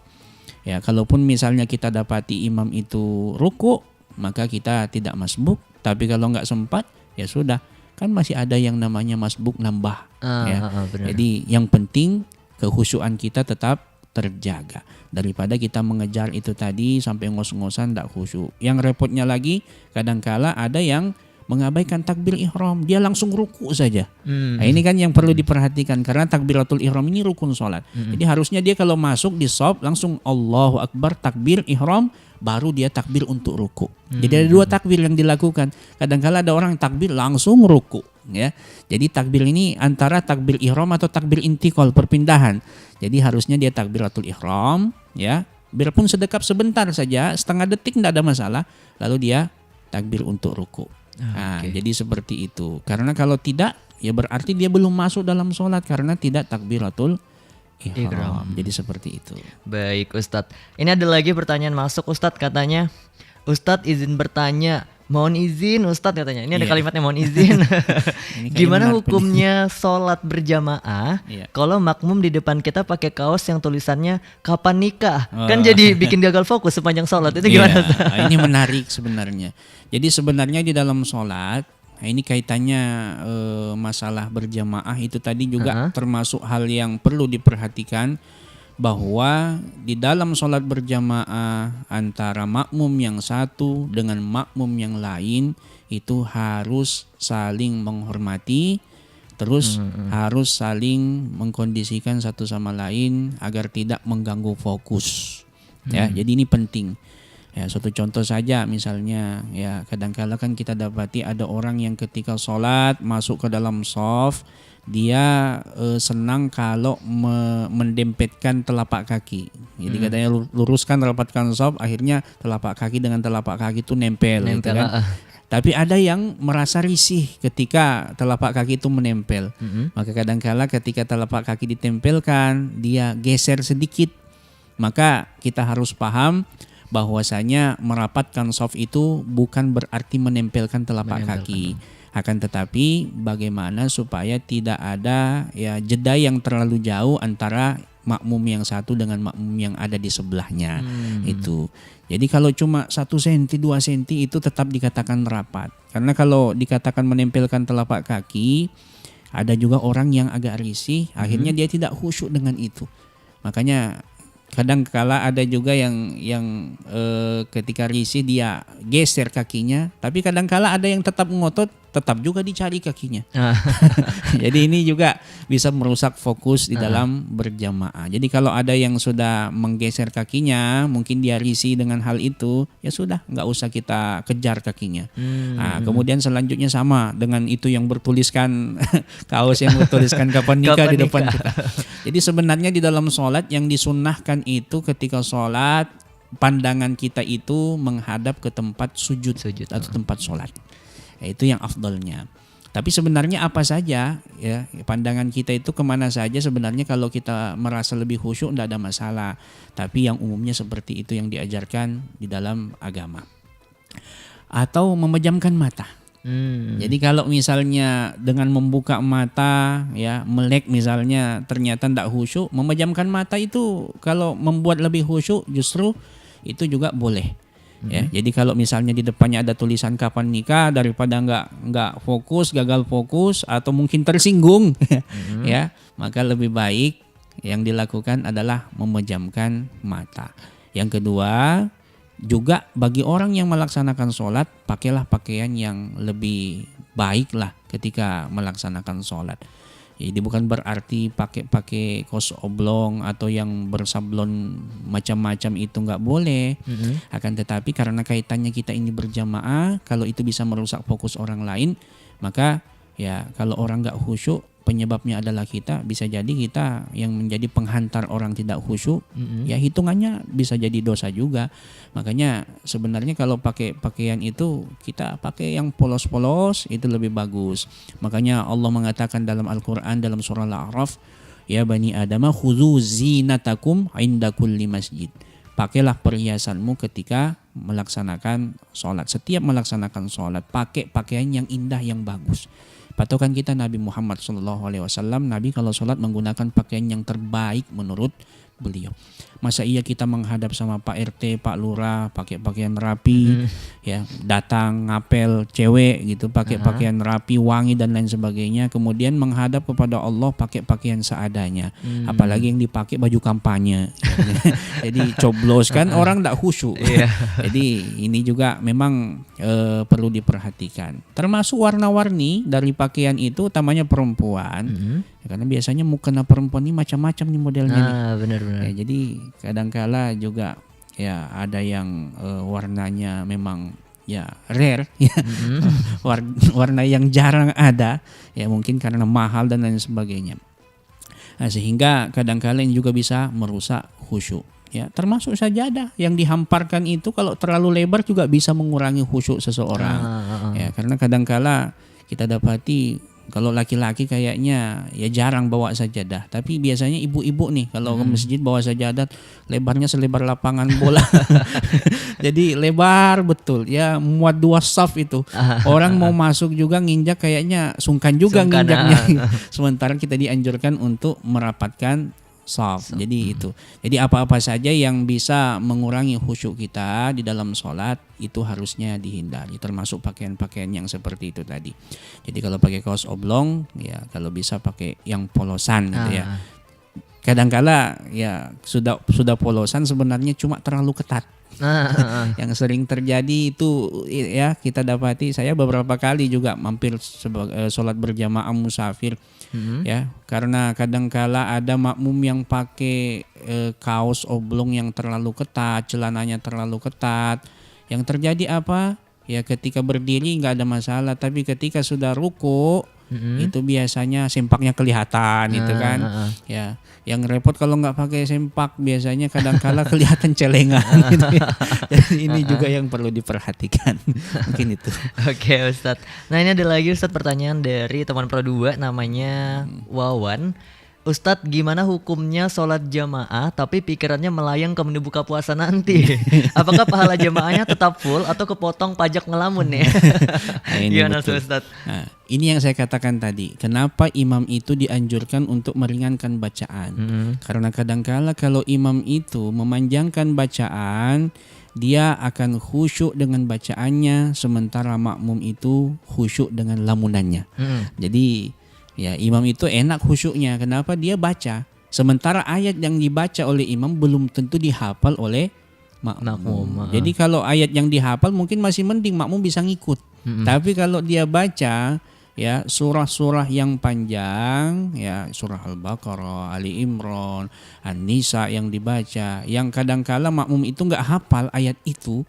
Ya, kalaupun misalnya kita dapati imam itu ruku, maka kita tidak masbuk. Tapi kalau nggak sempat, ya sudah, kan masih ada yang namanya masbuk nambah. Jadi yang penting kekhusyuan kita tetap terjaga daripada kita mengejar itu tadi sampai ngos-ngosan tidak khusyuk. Yang repotnya lagi, kadangkala ada yang mengabaikan takbir ihram, dia langsung ruku saja. Nah, ini kan yang perlu diperhatikan karena takbiratul ihram ini rukun sholat. Jadi harusnya dia kalau masuk di shaf langsung Allahu Akbar takbir ihram, baru dia takbir untuk ruku. Jadi ada 2 takbir yang dilakukan. Kadang-kala ada orang takbir langsung ruku, ya. Jadi takbir ini antara takbir ihram atau takbir intiqal, perpindahan. Jadi harusnya dia takbiratul ihram, ya. Biarpun sedekap sebentar saja, setengah detik tidak ada masalah, lalu dia takbir untuk ruku. Nah, jadi seperti itu. Karena kalau tidak, ya berarti dia belum masuk dalam sholat karena tidak takbiratul ihram. Jadi seperti itu. Baik Ustadz. Ini ada lagi pertanyaan masuk Ustadz, katanya Ustadz izin bertanya. Mohon izin Ustadz katanya. Ini ada kalimatnya mohon izin. Gimana hukumnya sholat berjamaah kalau makmum di depan kita pakai kaos yang tulisannya kapan nikah? Kan jadi bikin gagal fokus sepanjang sholat. Itu gimana? Ini menarik sebenarnya. Jadi sebenarnya di dalam sholat, ini kaitannya masalah berjamaah itu tadi juga termasuk hal yang perlu diperhatikan. Bahwa di dalam sholat berjamaah antara makmum yang satu dengan makmum yang lain itu harus saling menghormati, terus harus saling mengkondisikan satu sama lain agar tidak mengganggu fokus. Ya, jadi ini penting. Ya, suatu contoh saja misalnya, ya, kadang-kala kan kita dapati ada orang yang ketika sholat masuk ke dalam shaf, dia senang kalau mendempetkan telapak kaki. Jadi katanya luruskan, rapatkan shaf, akhirnya telapak kaki dengan telapak kaki itu nempel gitu kan. Tapi ada yang merasa risih ketika telapak kaki itu menempel. Maka kadang-kala ketika telapak kaki ditempelkan, dia geser sedikit. Maka kita harus paham bahwasanya merapatkan shaf itu bukan berarti menempelkan telapak kaki. Akan tetapi bagaimana supaya tidak ada ya jeda yang terlalu jauh antara makmum yang satu dengan makmum yang ada di sebelahnya. Itu. Jadi kalau cuma 1 cm, 2 cm itu tetap dikatakan rapat. Karena kalau dikatakan menempelkan telapak kaki, ada juga orang yang agak risih, akhirnya dia tidak khusyuk dengan itu. Makanya kadang kala ada juga yang ketika risih dia geser kakinya, tapi kadang kala ada yang tetap ngotot tetap juga dicari kakinya. Ah. Jadi ini juga bisa merusak fokus di dalam berjamaah. Jadi kalau ada yang sudah menggeser kakinya, mungkin dia risih dengan hal itu, ya sudah, nggak usah kita kejar kakinya. Nah, kemudian selanjutnya sama dengan itu yang bertuliskan kaos yang bertuliskan kapan nikah di depan kita. Jadi sebenarnya di dalam sholat yang disunnahkan itu ketika sholat pandangan kita itu menghadap ke tempat sujud atau tempat sholat. Ya, itu yang afdolnya. Tapi sebenarnya apa saja ya pandangan kita itu kemana saja sebenarnya kalau kita merasa lebih khusyuk tidak ada masalah. Tapi yang umumnya seperti itu yang diajarkan di dalam agama. Atau memejamkan mata. Jadi kalau misalnya dengan membuka mata ya melek misalnya ternyata tidak khusyuk, memejamkan mata itu kalau membuat lebih khusyuk justru itu juga boleh. Ya, jadi kalau misalnya di depannya ada tulisan kapan nikah daripada nggak fokus, gagal fokus atau mungkin tersinggung, ya maka lebih baik yang dilakukan adalah memejamkan mata. Yang kedua juga bagi orang yang melaksanakan sholat pakailah pakaian yang lebih baik lah ketika melaksanakan sholat. Jadi bukan berarti pakai kaos oblong atau yang bersablon macam-macam itu nggak boleh. Akan tetapi karena kaitannya kita ini berjamaah, kalau itu bisa merusak fokus orang lain, maka ya kalau orang nggak khusyuk, penyebabnya adalah kita, bisa jadi kita yang menjadi penghantar orang tidak khusyuk, ya hitungannya bisa jadi dosa juga. Makanya sebenarnya kalau pakai pakaian itu kita pakai yang polos-polos itu lebih bagus. Makanya Allah mengatakan dalam Al-Quran dalam surah Al-A'raf, ya bani Adama khudzu zinatakum inda kulli masjid. Pakailah perhiasanmu ketika melaksanakan sholat. Setiap melaksanakan sholat pakai pakaian yang indah yang bagus. Patokan kita Nabi Muhammad SAW, Nabi kalau sholat menggunakan pakaian yang terbaik menurut beliau. Masa iya kita menghadap sama Pak RT, Pak Lurah pakai pakaian rapi, ya datang ngapel cewek gitu pakai pakaian rapi, wangi dan lain sebagainya, kemudian menghadap kepada Allah pakai pakaian seadanya, apalagi yang dipakai baju kampanye, jadi coblos kan orang tidak khusyuk. Jadi ini juga memang perlu diperhatikan. Termasuk warna-warni dari pakaian itu, utamanya perempuan. Ya, karena biasanya mukena perempuan ini macam-macam nih modelnya nih. Benar-benar. Ya, jadi kadangkala juga ya ada yang warnanya memang ya rare, ya. Warna yang jarang ada, ya mungkin karena mahal dan lain sebagainya. Nah, sehingga kadangkala ini juga bisa merusak khusyuk. Ya, termasuk sajadah yang dihamparkan itu kalau terlalu lebar juga bisa mengurangi khusyuk seseorang. Ya, karena kadangkala kita dapati kalau laki-laki kayaknya ya jarang bawa sajadah, tapi biasanya ibu-ibu nih kalau ke masjid bawa sajadah lebarnya selebar lapangan bola. Jadi lebar betul ya, muat 2 saf itu. Orang mau masuk juga nginjak kayaknya sungkan juga nginjaknya. Sementara kita dianjurkan untuk merapatkan saf. Jadi itu. Jadi apa-apa saja yang bisa mengurangi khusyuk kita di dalam sholat itu harusnya dihindari, termasuk pakaian-pakaian yang seperti itu tadi. Jadi kalau pakai kaos oblong ya kalau bisa pakai yang polosan gitu ya. Kadangkala ya sudah polosan sebenarnya cuma terlalu ketat. Yang sering terjadi itu ya kita dapati, saya beberapa kali juga mampir sholat berjamaah musafir. Ya, karena kadangkala ada makmum yang pakai kaos oblong yang terlalu ketat, celananya terlalu ketat. Yang terjadi apa? Ya ketika berdiri nggak ada masalah, tapi ketika sudah ruku itu biasanya sempaknya kelihatan itu kan. Ya, yang repot kalau nggak pakai sempak biasanya kadangkala kelihatan celengan gitu ya. Jadi ini juga yang perlu diperhatikan. Mungkin itu. Oke Ustadz. Nah ini ada lagi Ustadz pertanyaan dari teman Pro 2 namanya Wawan. Ustadz, gimana hukumnya sholat jamaah tapi pikirannya melayang ke menu buka puasa nanti? Apakah pahala jamaahnya tetap full atau kepotong pajak ngelamun nih? Gimana Ustadz? Nah, ini yang saya katakan tadi. Kenapa imam itu dianjurkan untuk meringankan bacaan? Karena kadangkala kalau imam itu memanjangkan bacaan, dia akan khusyuk dengan bacaannya, sementara makmum itu khusyuk dengan lamunannya. Jadi ya imam itu enak khusyuknya. Kenapa? Dia baca. Sementara ayat yang dibaca oleh imam belum tentu dihafal oleh makmum. Jadi kalau ayat yang dihafal mungkin masih mending makmum bisa ngikut. Tapi kalau dia baca ya surah-surah yang panjang, ya surah Al-Baqarah, Ali Imran, An-Nisa yang dibaca, yang kadangkala makmum itu nggak hafal ayat itu,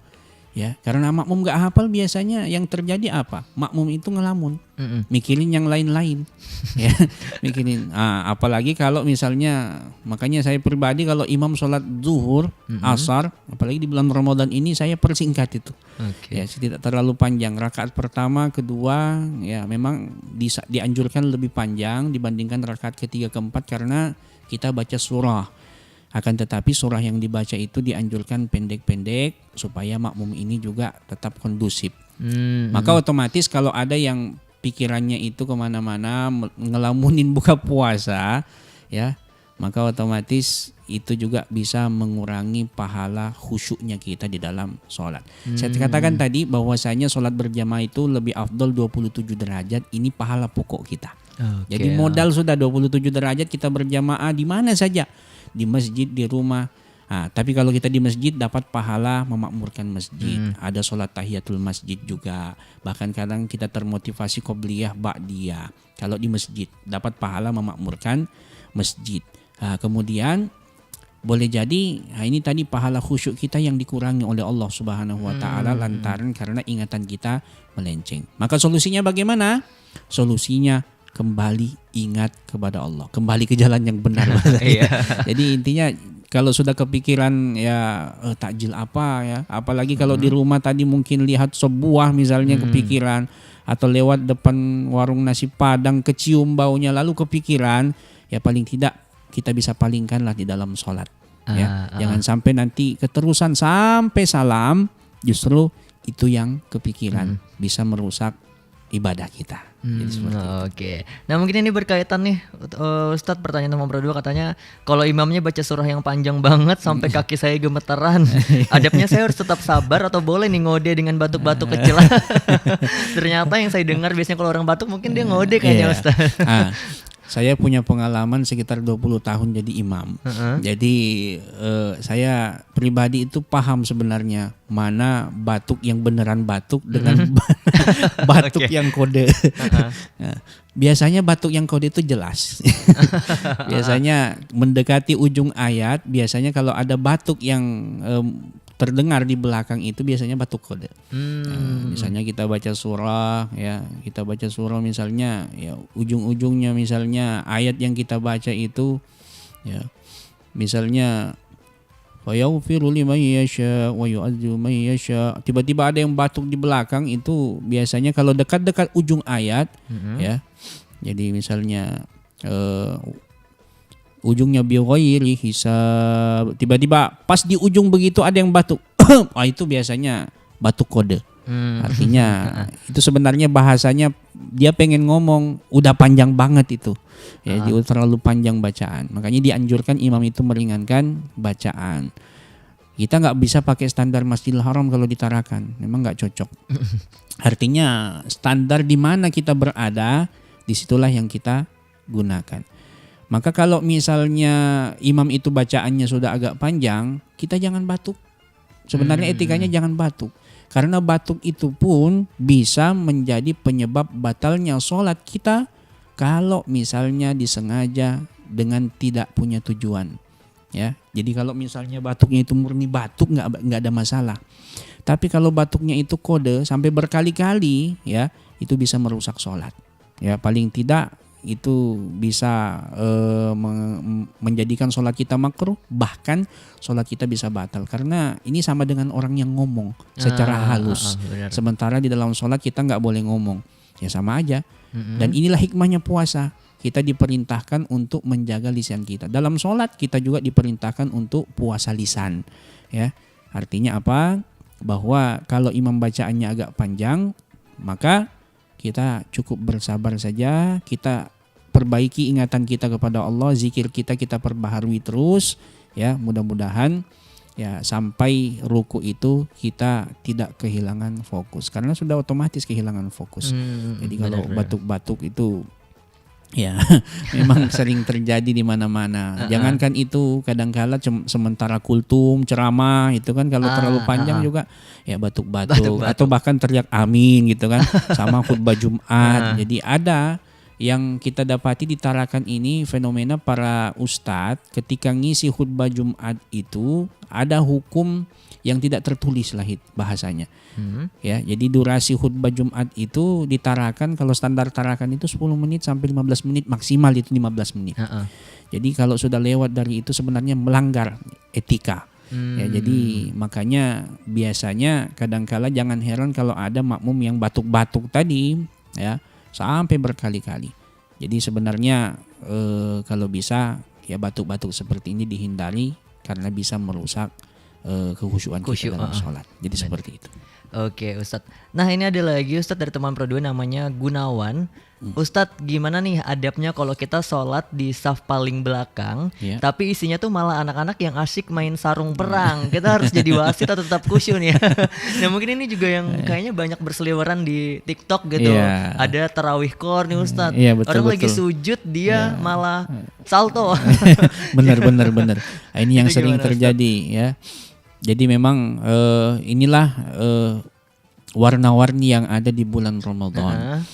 ya karena makmum nggak hafal biasanya yang terjadi apa? Makmum itu ngelamun, mikirin yang lain-lain, ya mikirin. Apalagi kalau misalnya, makanya saya pribadi kalau imam sholat zuhur, asar, apalagi di bulan Ramadan ini saya persingkat itu. Ya tidak terlalu panjang. Rakaat pertama, kedua, ya memang dianjurkan lebih panjang dibandingkan rakaat ketiga, keempat karena kita baca surah. Akan tetapi surah yang dibaca itu dianjurkan pendek-pendek supaya makmum ini juga tetap kondusif. Maka otomatis kalau ada yang pikirannya itu kemana-mana ngelamunin buka puasa, ya maka otomatis itu juga bisa mengurangi pahala khusyuknya kita di dalam sholat. Saya katakan tadi bahwasanya sholat berjamaah itu lebih afdol 27 derajat. Ini pahala pokok kita. Jadi modal sudah 27 derajat kita berjamaah di mana saja. Di masjid, di rumah. Tapi kalau kita di masjid dapat pahala memakmurkan masjid. Ada sholat tahiyatul masjid juga. Bahkan kadang kita termotivasi qobliyah ba'diyah. Kalau di masjid dapat pahala memakmurkan masjid. Kemudian boleh jadi ini tadi pahala khusyuk kita yang dikurangi oleh Allah Subhanahu wa taala lantaran karena ingatan kita melenceng. Maka solusinya bagaimana? Solusinya kembali ingat kepada Allah, kembali ke jalan yang benar. Jadi intinya kalau sudah kepikiran ya takjil apa ya, apalagi kalau di rumah tadi mungkin lihat sebuah misalnya kepikiran, atau lewat depan warung nasi Padang kecium baunya lalu kepikiran, ya paling tidak kita bisa palingkanlah di dalam sholat. Jangan sampai nanti keterusan sampai salam, justru itu yang kepikiran bisa merusak ibadah kita. Oke. Nah mungkin ini berkaitan nih Ustadz, pertanyaan nomor 2 katanya kalau imamnya baca surah yang panjang banget sampai kaki saya gemetaran, adabnya saya harus tetap sabar atau boleh nih ngode dengan batuk-batuk kecil? Ternyata yang saya dengar biasanya kalau orang batuk mungkin dia ngode kayaknya Ustadz. Saya punya pengalaman sekitar 20 tahun jadi imam. Jadi saya pribadi itu paham sebenarnya mana batuk yang beneran batuk dengan batuk yang kode. Biasanya batuk yang kode itu jelas. Biasanya mendekati ujung ayat, biasanya kalau ada batuk yang terdengar di belakang itu biasanya batuk kode. Misalnya kita baca surah, ya kita baca surah misalnya, ya ujung-ujungnya misalnya ayat yang kita baca itu, ya misalnya wa yaghfiru liman yasha wa yu'adzu man yasha. Tiba-tiba ada yang batuk di belakang itu biasanya kalau dekat-dekat ujung ayat, ya. Jadi misalnya ujungnya bighairi hisab, tiba-tiba pas di ujung begitu ada yang batuk. Itu biasanya batuk kode. Artinya itu sebenarnya bahasanya dia pengen ngomong udah panjang banget itu. Ya, dia terlalu panjang bacaan. Makanya dianjurkan imam itu meringankan bacaan. Kita nggak bisa pakai standar Masjidil Haram kalau ditarakan, memang nggak cocok. Artinya standar di mana kita berada, disitulah yang kita gunakan. Maka kalau misalnya imam itu bacaannya sudah agak panjang, kita jangan batuk. Sebenarnya etikanya jangan batuk. Karena batuk itu pun bisa menjadi penyebab batalnya sholat kita kalau misalnya disengaja dengan tidak punya tujuan. Ya, jadi kalau misalnya batuknya itu murni batuk nggak ada masalah. Tapi kalau batuknya itu kode sampai berkali-kali, ya itu bisa merusak sholat. Ya paling tidak itu bisa menjadikan sholat kita makruh, bahkan sholat kita bisa batal. Karena ini sama dengan orang yang ngomong secara halus. Sementara di dalam sholat kita nggak boleh ngomong. Ya sama aja. Dan inilah hikmahnya puasa. Kita diperintahkan untuk menjaga lisan kita. Dalam sholat kita juga diperintahkan untuk puasa lisan. Ya, artinya apa? Bahwa kalau imam bacaannya agak panjang, maka kita cukup bersabar saja, kita perbaiki ingatan kita kepada Allah, zikir kita perbaharui terus, ya mudah-mudahan ya sampai ruku itu kita tidak kehilangan fokus, karena sudah otomatis kehilangan fokus. Jadi kalau batuk-batuk itu Ya, memang sering terjadi di mana-mana. Jangankan itu, kadangkala sementara kultum, ceramah itu kan kalau terlalu panjang juga ya batuk-batuk atau bahkan teriak amin gitu kan, sama khutbah Jumat. Jadi ada yang kita dapati di Tarakan ini fenomena para ustadz ketika ngisi khutbah Jumat itu ada hukum yang tidak tertulis lah bahasanya. Ya, jadi durasi khutbah Jumat itu di Tarakan, kalau standar Tarakan itu 10 menit sampai 15 menit, maksimal itu 15 menit. Jadi kalau sudah lewat dari itu sebenarnya melanggar etika. Ya, jadi makanya biasanya kadangkala jangan heran kalau ada makmum yang batuk-batuk tadi ya sampai berkali-kali. Jadi sebenarnya kalau bisa ya batuk-batuk seperti ini dihindari karena bisa merusak kehusyuan kita dalam sholat. Jadi seperti itu. Oke Ustadz. Nah ini ada lagi Ustadz dari teman Pro 2 namanya Gunawan. Ustadz gimana nih adabnya kalau kita sholat di saf paling belakang, tapi isinya tuh malah anak-anak yang asyik main sarung perang. Kita harus jadi wasit atau tetap khusyuk nih? Nah mungkin ini juga yang kayaknya banyak berseliweran di TikTok gitu. Ada tarawih core nih Ustadz. Orang lagi sujud dia malah salto. Bener. Nah, ini yang sering terjadi ya. Jadi memang inilah warna-warni yang ada di bulan Ramadan.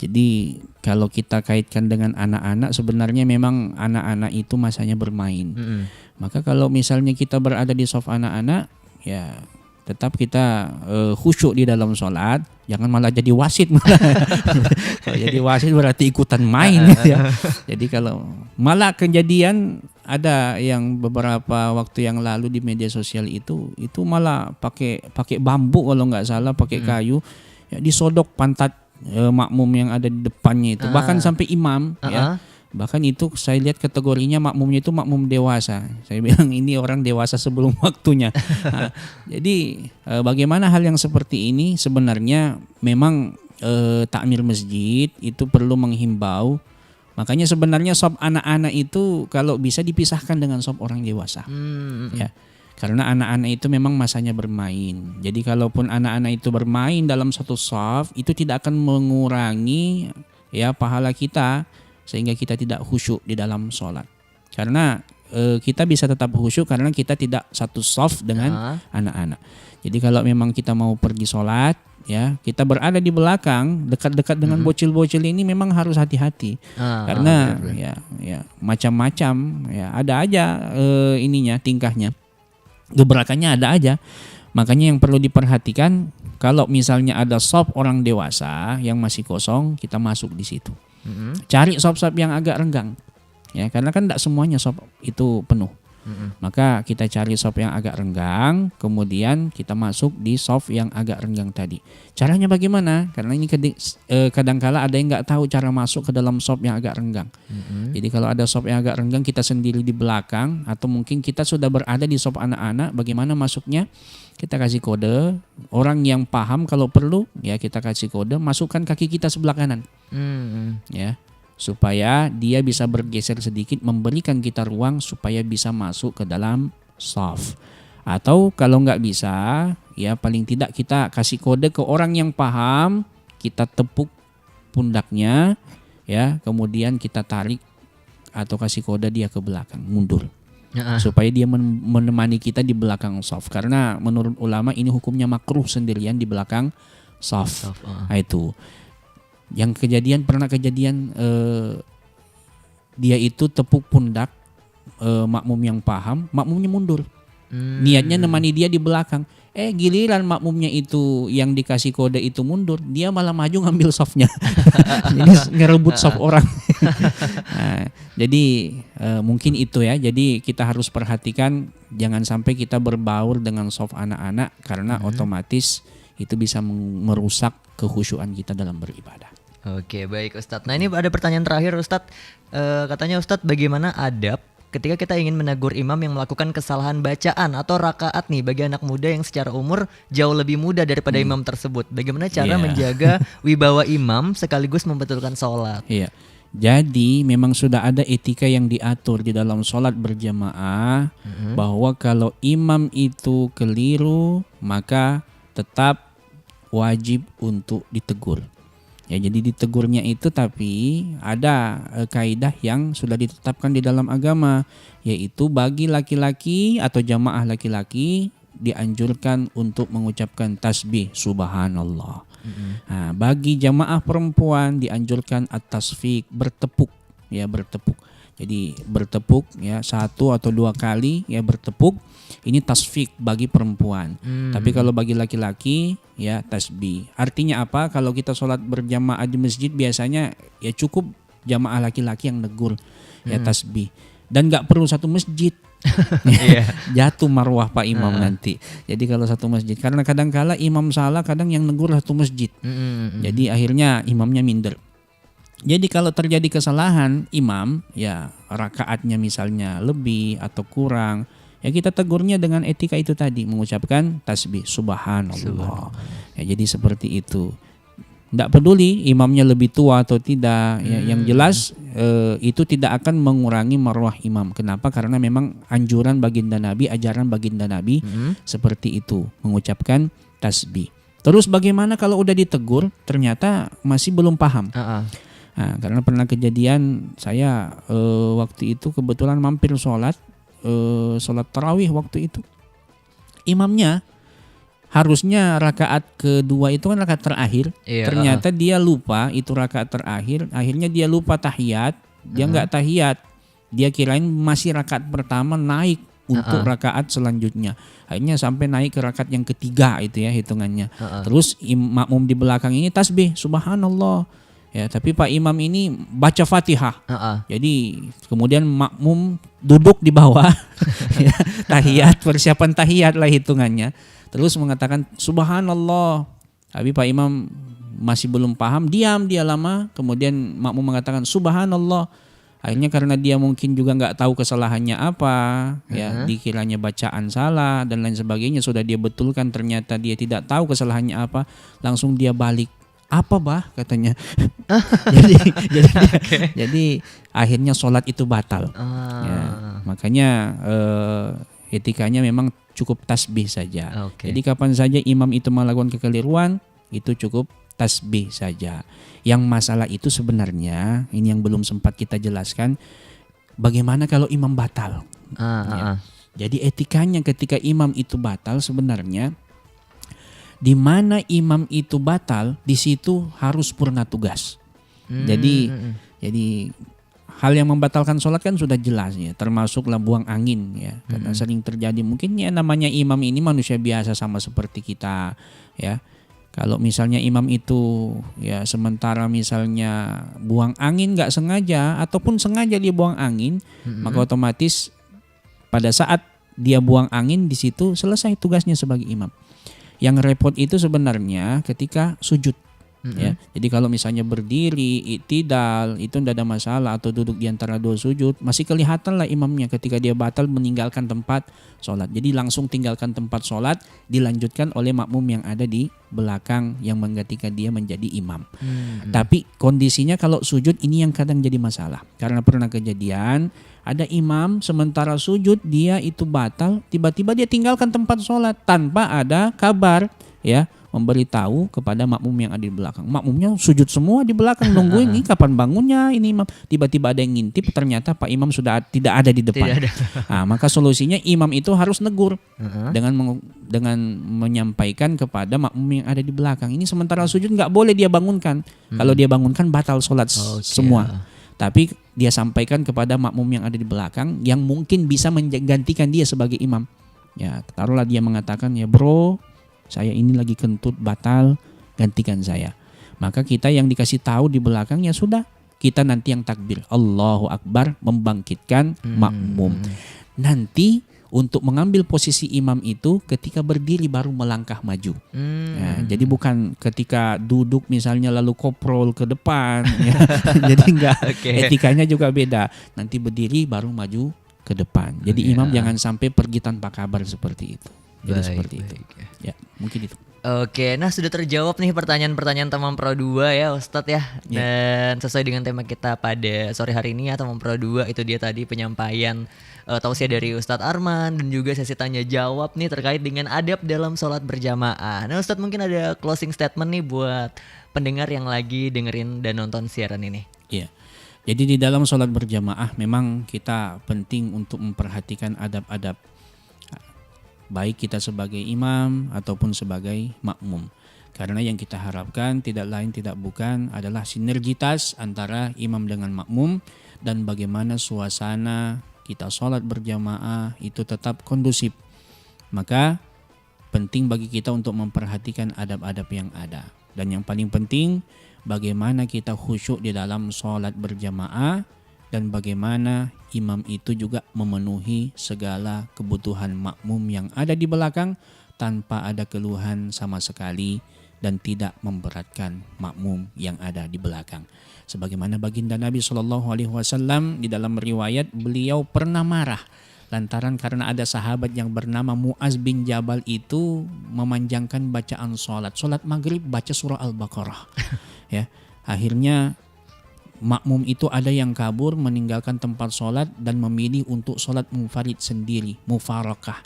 Jadi kalau kita kaitkan dengan anak-anak, sebenarnya memang anak-anak itu masanya bermain. Maka kalau misalnya kita berada di shaf anak-anak, ya tetap kita khusyuk di dalam sholat. Jangan malah jadi wasit. Kalau jadi wasit berarti ikutan main. Ya. Jadi kalau malah kejadian ada yang beberapa waktu yang lalu di media sosial itu malah pakai bambu kalau nggak salah, pakai kayu ya, disodok pantat makmum yang ada di depannya itu, bahkan sampai imam ya. Bahkan itu saya lihat kategorinya makmumnya itu makmum dewasa. Saya bilang ini orang dewasa sebelum waktunya. Nah, jadi bagaimana hal yang seperti ini sebenarnya memang takmir masjid itu perlu menghimbau. Makanya sebenarnya shaf anak-anak itu kalau bisa dipisahkan dengan shaf orang dewasa. Ya. Karena anak-anak itu memang masanya bermain. Jadi kalaupun anak-anak itu bermain dalam satu shaf, itu tidak akan mengurangi ya pahala kita sehingga kita tidak khusyuk di dalam sholat. Karena kita bisa tetap khusyuk karena kita tidak satu shaf dengan anak-anak. Jadi kalau memang kita mau pergi sholat, ya kita berada di belakang dekat-dekat dengan bocil-bocil ini memang harus hati-hati. Karena ya macam-macam ya ada aja ininya tingkahnya. Gebrakannya ada aja. Makanya yang perlu diperhatikan kalau misalnya ada shaf orang dewasa yang masih kosong, kita masuk di situ. Cari shaf-shaf yang agak renggang. Ya, karena kan tidak semuanya shaf itu penuh. Maka kita cari shaf yang agak renggang, kemudian kita masuk di shaf yang agak renggang tadi. Caranya bagaimana? Karena ini kadangkala ada yang nggak tahu cara masuk ke dalam shaf yang agak renggang. Jadi kalau ada shaf yang agak renggang, kita sendiri di belakang atau mungkin kita sudah berada di shaf anak-anak, bagaimana masuknya? Kita kasih kode, orang yang paham kalau perlu ya kita kasih kode, masukkan kaki kita sebelah kanan. Ya. Supaya dia bisa bergeser sedikit, memberikan kita ruang supaya bisa masuk ke dalam shaf. Atau kalau nggak bisa, ya paling tidak kita kasih kode ke orang yang paham, kita tepuk pundaknya, ya kemudian kita tarik atau kasih kode dia ke belakang, mundur. Supaya dia menemani kita di belakang shaf. Karena menurut ulama ini hukumnya makruh sendirian di belakang shaf. Nah, itu. Yang pernah kejadian dia itu tepuk pundak makmum yang paham, makmumnya mundur. Niatnya nemani dia di belakang. Giliran makmumnya itu yang dikasih kode itu mundur, dia malah maju ngambil shafnya. Jadi ngerebut shaf orang. Nah, jadi mungkin itu ya. Jadi kita harus perhatikan jangan sampai kita berbaur dengan shaf anak-anak karena otomatis itu bisa merusak kekhusyuan kita dalam beribadah. Oke, baik Ustadz. Nah ini ada pertanyaan terakhir Ustadz. Katanya Ustadz, bagaimana adab ketika kita ingin menegur imam yang melakukan kesalahan bacaan atau rakaat nih bagi anak muda yang secara umur jauh lebih muda daripada imam tersebut? Bagaimana cara menjaga wibawa imam sekaligus membetulkan sholat? Iya. Jadi memang sudah ada etika yang diatur di dalam sholat berjamaah bahwa kalau imam itu keliru maka tetap wajib untuk ditegur. Ya, jadi ditegurnya itu tapi ada kaidah yang sudah ditetapkan di dalam agama, yaitu bagi laki-laki atau jamaah laki-laki dianjurkan untuk mengucapkan tasbih subhanallah. Nah, bagi jamaah perempuan dianjurkan at-tasfiq, bertepuk, ya bertepuk. Jadi bertepuk ya 1 atau 2 kali ya bertepuk, ini tasfik bagi perempuan. Tapi kalau bagi laki-laki ya tasbih. Artinya apa? Kalau kita sholat berjamaah di masjid biasanya ya cukup jamaah laki-laki yang negur ya tasbih. Dan gak perlu satu masjid. Jatuh marwah Pak Imam nanti. Jadi kalau satu masjid, karena kadang-kala imam salah, kadang yang negur satu masjid. Jadi akhirnya imamnya minder. Jadi kalau terjadi kesalahan imam, ya rakaatnya misalnya lebih atau kurang, ya kita tegurnya dengan etika itu tadi, mengucapkan tasbih subhanallah. Ya, jadi seperti itu. Tidak peduli imamnya lebih tua atau tidak, ya, yang jelas itu tidak akan mengurangi marwah imam. Kenapa? Karena memang anjuran baginda Nabi, ajaran baginda Nabi seperti itu, mengucapkan tasbih. Terus bagaimana kalau udah ditegur ternyata masih belum paham? Nah, karena pernah kejadian saya waktu itu kebetulan mampir sholat tarawih waktu itu. Imamnya harusnya rakaat kedua itu kan rakaat terakhir. Ternyata dia lupa itu rakaat terakhir. Akhirnya dia lupa tahiyat. Dia nggak tahiyat. Dia kirain masih rakaat pertama, naik untuk rakaat selanjutnya. Akhirnya sampai naik ke rakaat yang ketiga itu ya hitungannya. Terus makmum di belakang ini tasbih subhanallah. Ya, tapi Pak Imam ini baca Fatihah. Jadi kemudian makmum duduk di bawah ya, tahiyat, persiapan tahiyat lah hitungannya. Terus mengatakan subhanallah. Tapi Pak Imam masih belum paham, diam dia lama. Kemudian makmum mengatakan subhanallah. Akhirnya karena dia mungkin juga nggak tahu kesalahannya apa, ya dikiranya bacaan salah dan lain sebagainya. Sudah dia betulkan, ternyata dia tidak tahu kesalahannya apa. Langsung dia balik. Apa bah katanya. jadi akhirnya sholat itu batal. Ya, makanya etikanya memang cukup tasbih saja. Jadi kapan saja imam itu melakukan kekeliruan itu cukup tasbih saja. Yang masalah itu sebenarnya ini yang belum sempat kita jelaskan. Bagaimana kalau imam batal? Ya. Jadi etikanya ketika imam itu batal sebenarnya, di mana imam itu batal, di situ harus purna tugas. Jadi hal yang membatalkan sholat kan sudah jelas ya, termasuklah buang angin ya, karena sering terjadi. Mungkin ya namanya imam ini manusia biasa sama seperti kita ya. Kalau misalnya imam itu ya sementara misalnya buang angin nggak sengaja ataupun sengaja dia buang angin, maka otomatis pada saat dia buang angin di situ selesai tugasnya sebagai imam. Yang repot itu sebenarnya ketika sujud. Ya. Jadi kalau misalnya berdiri, i'tidal, itu tidak ada masalah, atau duduk di antara dua sujud, masih kelihatan lah imamnya ketika dia batal meninggalkan tempat sholat. Jadi langsung tinggalkan tempat sholat, dilanjutkan oleh makmum yang ada di belakang yang menggantikan dia menjadi imam. Tapi kondisinya kalau sujud ini yang kadang jadi masalah. Karena pernah kejadian ada imam sementara sujud dia itu batal, tiba-tiba dia tinggalkan tempat sholat tanpa ada kabar ya, memberitahu kepada makmum yang ada di belakang. Makmumnya sujud semua di belakang nungguin ini kapan bangunnya ini imam. Tiba-tiba ada yang ngintip, ternyata Pak Imam sudah tidak ada di depan. Nah, maka solusinya imam itu harus negur dengan menyampaikan kepada makmum yang ada di belakang. Ini sementara sujud nggak boleh dia bangunkan. Kalau dia bangunkan batal sholat semua. Tapi dia sampaikan kepada makmum yang ada di belakang yang mungkin bisa menggantikan dia sebagai imam. Ya, taruhlah dia mengatakan, ya bro, saya ini lagi kentut batal, gantikan saya. Maka kita yang dikasih tahu di belakang ya sudah, kita nanti yang takbir Allahu Akbar membangkitkan makmum. Nanti untuk mengambil posisi imam itu ketika berdiri baru melangkah maju. Ya, jadi bukan ketika duduk misalnya lalu koprol ke depan. Ya. Jadi enggak, etikanya juga beda. Nanti berdiri baru maju ke depan. Jadi imam jangan sampai pergi tanpa kabar seperti itu. Jadi Baik, seperti itu. baik. Ya, mungkin itu. Oke, nah sudah terjawab nih pertanyaan-pertanyaan teman Pro 2 ya Ustadz ya. Dan sesuai dengan tema kita pada sore hari ini ya teman Pro 2, itu dia tadi penyampaian tausiah dari Ustadz Arman dan juga sesi tanya jawab nih terkait dengan adab dalam sholat berjamaah. Nah Ustadz mungkin ada closing statement nih buat pendengar yang lagi dengerin dan nonton siaran ini. Iya. Jadi di dalam sholat berjamaah memang kita penting untuk memperhatikan adab-adab, baik kita sebagai imam ataupun sebagai makmum. Karena yang kita harapkan tidak lain tidak bukan adalah sinergitas antara imam dengan makmum, dan bagaimana suasana kita sholat berjamaah itu tetap kondusif. Maka penting bagi kita untuk memperhatikan adab-adab yang ada. Dan yang paling penting bagaimana kita khusyuk di dalam sholat berjamaah, dan bagaimana imam itu juga memenuhi segala kebutuhan makmum yang ada di belakang tanpa ada keluhan sama sekali dan tidak memberatkan makmum yang ada di belakang. Sebagaimana baginda Nabi SAW di dalam riwayat, beliau pernah marah lantaran karena ada sahabat yang bernama Muaz bin Jabal itu memanjangkan bacaan sholat maghrib baca surah Al-Baqarah. Ya, akhirnya makmum itu ada yang kabur meninggalkan tempat sholat dan memilih untuk sholat munfarid sendiri, mufarakah.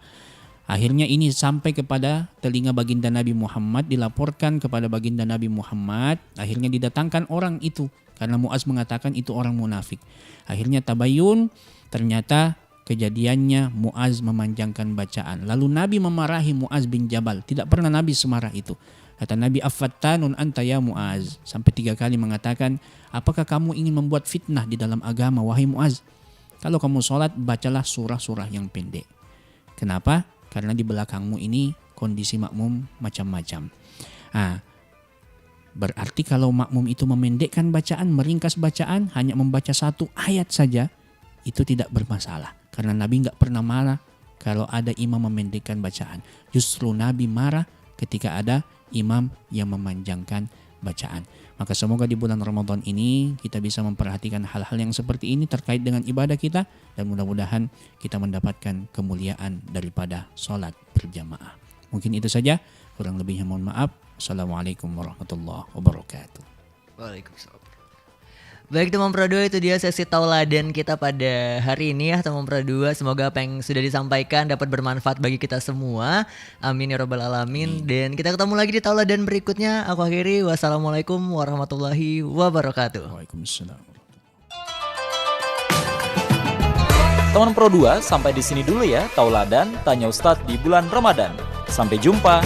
Akhirnya ini sampai kepada telinga baginda Nabi Muhammad, dilaporkan kepada baginda Nabi Muhammad. Akhirnya didatangkan orang itu karena Muaz mengatakan itu orang munafik. Akhirnya tabayun, ternyata kejadiannya Muaz memanjangkan bacaan. Lalu Nabi memarahi Muaz bin Jabal. Tidak pernah Nabi semarah itu. Kata Nabi, "Affattanun anta ya Muaz." Sampai 3 kali mengatakan, apakah kamu ingin membuat fitnah di dalam agama, wahai Muaz? Kalau kamu sholat, bacalah surah-surah yang pendek. Kenapa? Karena di belakangmu ini kondisi makmum macam-macam. Berarti kalau makmum itu memendekkan bacaan, meringkas bacaan, hanya membaca 1 ayat saja, itu tidak bermasalah. Karena Nabi nggak pernah marah kalau ada imam memendekkan bacaan. Justru Nabi marah ketika ada imam yang memanjangkan bacaan. Maka semoga di bulan Ramadan ini kita bisa memperhatikan hal-hal yang seperti ini terkait dengan ibadah kita, dan mudah-mudahan kita mendapatkan kemuliaan daripada sholat berjamaah. Mungkin itu saja, kurang lebihnya mohon maaf. Assalamualaikum warahmatullahi wabarakatuh. Waalaikumsalam. Baik teman Pro 2, itu dia sesi tauladan kita pada hari ini ya teman Pro 2. Semoga apa yang sudah disampaikan dapat bermanfaat bagi kita semua. Amin ya rabbal alamin. Dan kita ketemu lagi di tauladan berikutnya. Aku akhiri, wassalamualaikum warahmatullahi wabarakatuh. Waalaikumsalam. Teman Pro 2, sampai di sini dulu ya tauladan Tanya Ustadz di bulan Ramadan. Sampai jumpa.